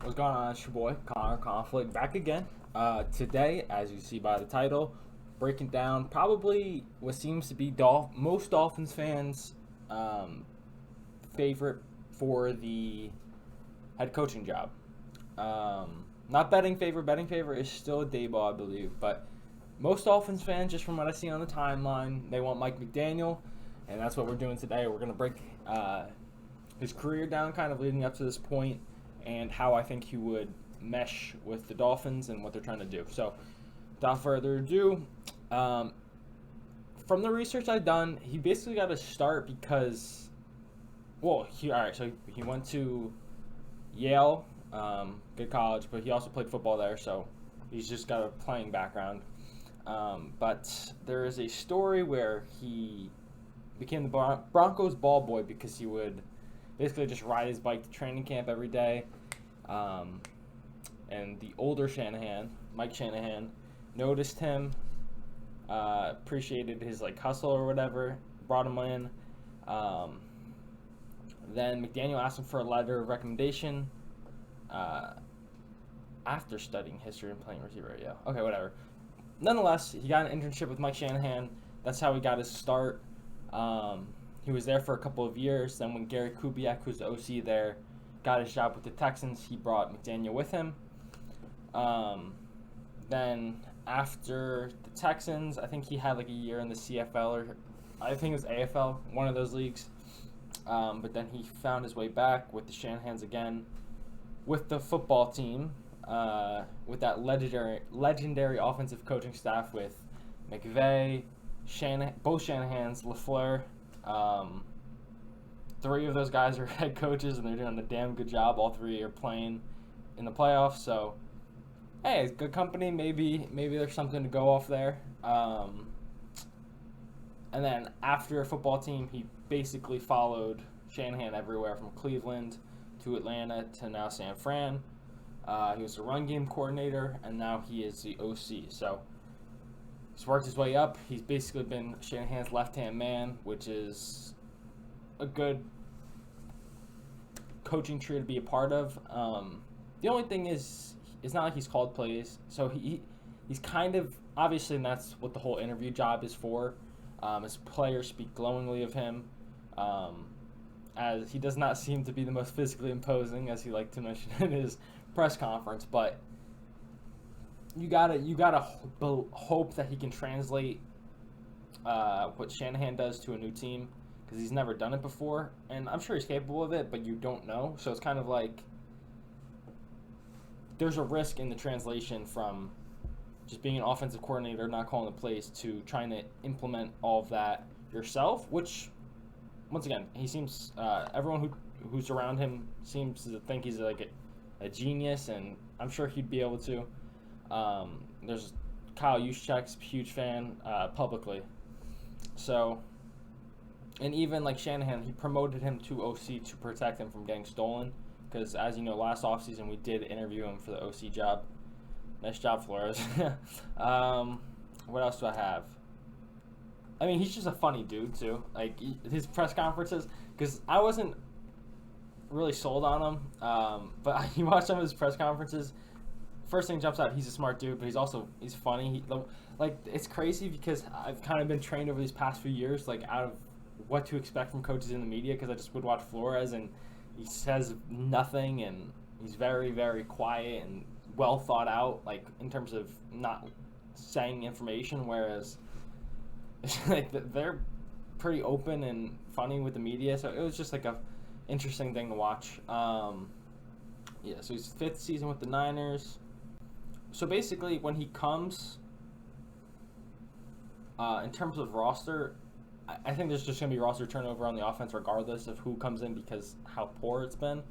What's going on? It's your boy, Connor Conflict, back again. Today, as you see by the title, breaking down probably what seems to be most Dolphins fans' favorite for the head coaching job. Not betting favor is still Dayball, I believe, but most Dolphins fans, just from what I see on the timeline, they want Mike McDaniel, and that's what we're doing today. We're going to break his career down, kind of leading up to this point, and how I think he would mesh with the Dolphins and what they're trying to do. So, without further ado, from the research I've done, he basically got to start because, so he went to Yale, good college, but he also played football there, so he's just got a playing background. But there is a story where he became the Broncos ball boy because he would basically just ride his bike to training camp every day. And the older Shanahan, Mike Shanahan, noticed him, appreciated his hustle or whatever, brought him in. Then McDaniel asked him for a letter of recommendation after studying history and playing receiver. Yeah, okay, whatever. Nonetheless, he got an internship with Mike Shanahan. That's how he got his start. He was there for a couple of years. Then when Gary Kubiak, who's the OC there, got his job with the Texans, he brought McDaniel with him. Then after the Texans, I think he had a year in the CFL, or I think it was AFL, one of those leagues. But then he found his way back with the Shanahans again, with the football team, with that legendary offensive coaching staff with McVay, both Shanahans, LaFleur. Three of those guys are head coaches, and they're doing a damn good job. All three are playing in the playoffs, so hey, it's good company. Maybe there's something to go off there. And then after a football team, he basically followed Shanahan everywhere from Cleveland to Atlanta to now San Fran. He was the run game coordinator, and now he is the OC. So he's worked his way up. He's basically been Shanahan's left-hand man, which is a good coaching tree to be a part of. The only thing is, it's not like he's called plays, so he's kind of, obviously, and that's what the whole interview job is for. His players speak glowingly of him, as he does not seem to be the most physically imposing, as he liked to mention in his press conference. But you gotta hope that he can translate what Shanahan does to a new team, because he's never done it before, and I'm sure he's capable of it, but you don't know. So it's kind of like there's a risk in the translation from just being an offensive coordinator, not calling the plays, to trying to implement all of that yourself, which, once again, he seems, everyone who's around him seems to think he's a genius, and I'm sure he'd be able to. There's Kyle Juszczyk's a huge fan publicly. So, and even Shanahan, he promoted him to OC to protect him from getting stolen, because as you know, last offseason we did interview him for the OC job. Nice job, Flores. What else do I have? I mean, he's just a funny dude, too. His press conferences, because I wasn't really sold on him, but you watch some of his press conferences, first thing jumps out, he's a smart dude, but he's funny. It's crazy because I've kind of been trained over these past few years, out of what to expect from coaches in the media, because I just would watch Flores, and he says nothing, and he's very, very quiet and well thought out, in terms of not saying information, whereas they're pretty open and funny with the media. So it was just a interesting thing to watch. Yeah, so he's fifth season with the Niners. So basically, when he comes, in terms of roster, I think there's just going to be roster turnover on the offense regardless of who comes in, because how poor it's been.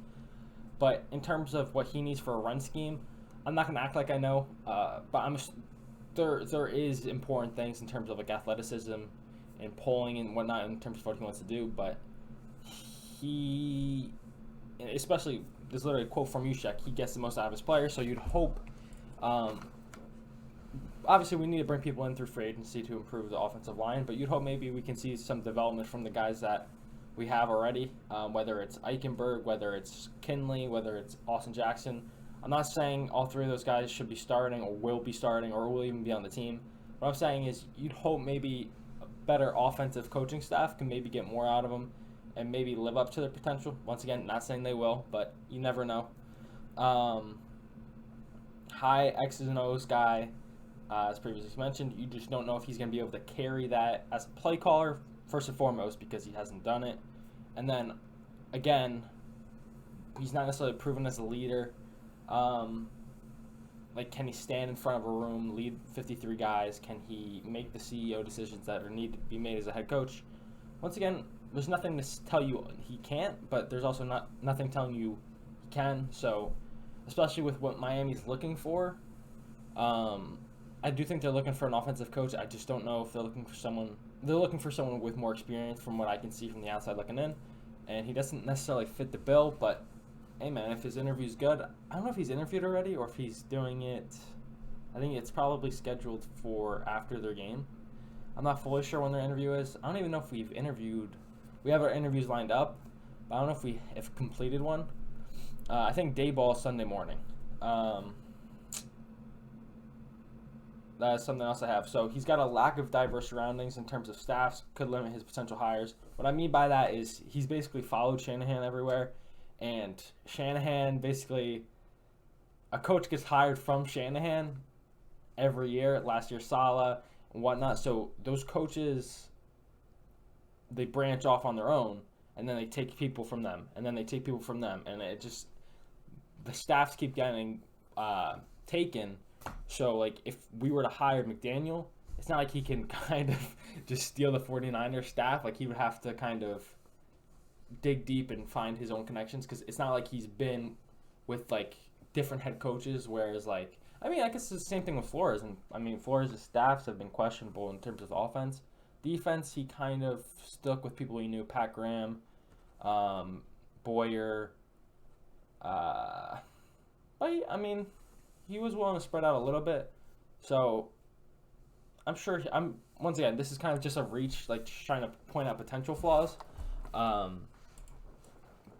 But in terms of what he needs for a run scheme, I'm not going to act like I know, but there is important things in terms of athleticism and pulling and whatnot in terms of what he wants to do. But he, especially, there's literally a quote from Juszczyk, he gets the most out of his players. So you'd hope, obviously we need to bring people in through free agency to improve the offensive line, but you'd hope maybe we can see some development from the guys that we have already, whether it's Eichenberg, whether it's Kinley, whether it's Austin Jackson. I'm not saying all three of those guys should be starting or will be starting or will even be on the team. What I'm saying is you'd hope maybe a better offensive coaching staff can maybe get more out of them and maybe live up to their potential. Once again, not saying they will, but you never know. High X's and O's guy, as previously mentioned, you just don't know if he's going to be able to carry that as a play caller, first and foremost, because he hasn't done it. And then, again, he's not necessarily proven as a leader. Like, can he stand in front of a room, lead 53 guys? Can he make the CEO decisions that need to be made as a head coach? Once again, there's nothing to tell you he can't, but there's also nothing telling you he can. So, especially with what Miami's looking for, I do think they're looking for an offensive coach. I just don't know if they're looking for someone. They're looking for someone with more experience, from what I can see from the outside looking in, and he doesn't necessarily fit the bill. But hey, man, if his interview's good, I don't know if he's interviewed already or if he's doing it. I think it's probably scheduled for after their game. I'm not fully sure when their interview is. I don't even know if we've interviewed. We have our interviews lined up, but I don't know if we have completed one. I think day ball is Sunday morning. That's something else I have. So he's got a lack of diverse surroundings in terms of staffs, could limit his potential hires. What I mean by that is he's basically followed Shanahan everywhere, and Shanahan basically, a coach gets hired from Shanahan every year. Last year, Saleh and whatnot. So those coaches, they branch off on their own, and then they take people from them, and then they take people from them, and it just, the staffs keep getting taken. So, like, if we were to hire McDaniel, it's not like he can kind of just steal the 49ers staff. Like, he would have to kind of dig deep and find his own connections, because it's not like he's been with, like, different head coaches, whereas, like, I mean, I guess it's the same thing with Flores. And, I mean, Flores' staffs have been questionable in terms of offense. Defense, he kind of stuck with people he knew, Pat Graham, Boyer, but, I mean, he was willing to spread out a little bit. So I'm sure once again, this is kind of just a reach, like just trying to point out potential flaws. But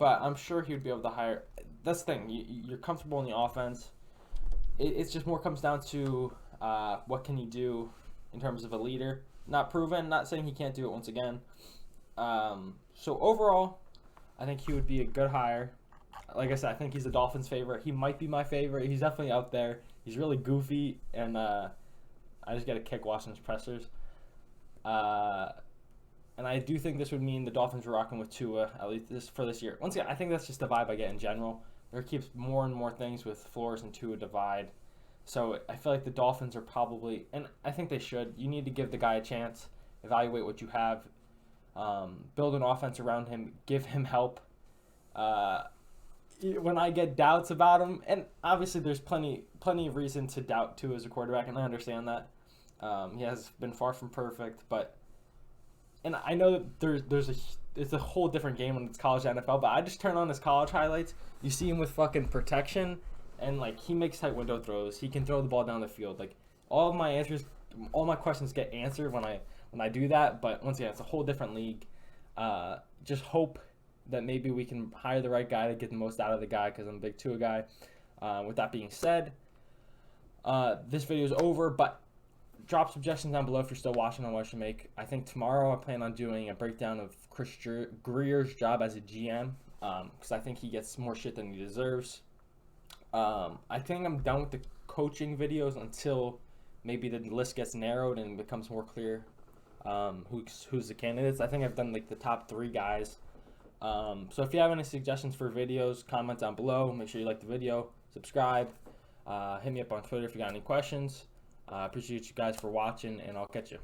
I'm sure he would be able to hire. That's the thing. You're comfortable in the offense. It's just more comes down to what can you do in terms of a leader. Not proven. Not saying he can't do it once again. So overall, I think he would be a good hire. Like I said, I think he's the Dolphins' favorite. He might be my favorite. He's definitely up there. He's really goofy, and I just get a kick watching his pressers. And I do think this would mean the Dolphins are rocking with Tua, at least for this year. Once again, I think that's just the vibe I get in general. There keeps more and more things with Flores and Tua divide. So I feel like the Dolphins are probably, and I think they should, you need to give the guy a chance, evaluate what you have, build an offense around him, give him help. When I get doubts about him, and obviously there's plenty of reason to doubt Tua as a quarterback, and I understand that. He has been far from perfect, and I know that it's a whole different game when it's college NFL, but I just turn on his college highlights. You see him with fucking protection, and like he makes tight window throws. He can throw the ball down the field. Like all my questions get answered when I do that. But once again, it's a whole different league. Just hope that maybe we can hire the right guy to get the most out of the guy, because I'm a big Tua guy. With that being said, this video is over, but drop suggestions down below if you're still watching on what I should make. I think tomorrow I plan on doing a breakdown of Chris Grier's job as a GM, because I think he gets more shit than he deserves. I think I'm done with the coaching videos until maybe the list gets narrowed and becomes more clear who's the candidates. I think I've done like the top 3 guys. So if you have any suggestions for videos, comment down below. Make sure you like the video, subscribe, hit me up on Twitter if you got any questions. Appreciate you guys for watching, and I'll catch you.